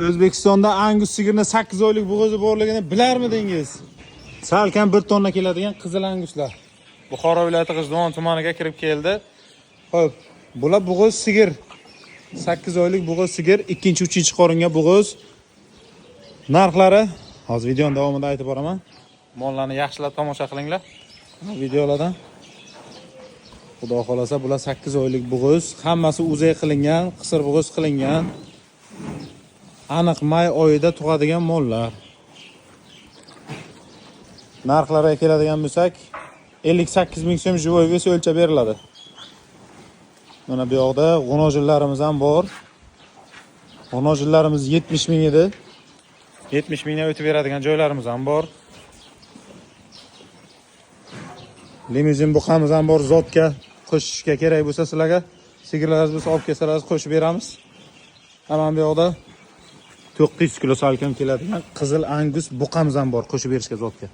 O'zbekistonda Angus sigirni 8 oylik bo'g'ozi borligini bilarmidingiz? Salkam 1 tonna keladigan qizil anguslar. Buxoro viloyati G'ijduvon tumaniga kirib keldi. Xo'p, bular bo'g'oz sigir. 8 oylik bo'g'oz sigir, 2-3 qoringa bo'g'oz. Narxlari hozir videoning davomida aytib boraman. Mollarni yaxshilab tomosha qilinglar. Videolardan. Xudo xolasa bular 8 oylik bo'g'oz, hammasi o'zay qilingan, qisir bo'g'oz qilingan. Aniq may oyida tug'adigan mollar. Narxlariga keladigan bo'lsak, 58 ming so'm живой вес o'lchab beriladi. Mana bu yoqda g'unojillarimiz ham bor. G'unojillarimiz 70 ming edi. 70 mingdan o'tib beradigan joylarimiz ham bor. Limuzin buqamiz ham bor, zotga qo'shishga kerak bo'lsa sizlarga sigirlaringiz bo'lsa olib kelsangiz qo'shib beramiz. Mana bu yoqda 900 kilo salkam keladigan qizil angus buqamiz ham bor qo'shib berishga zotga.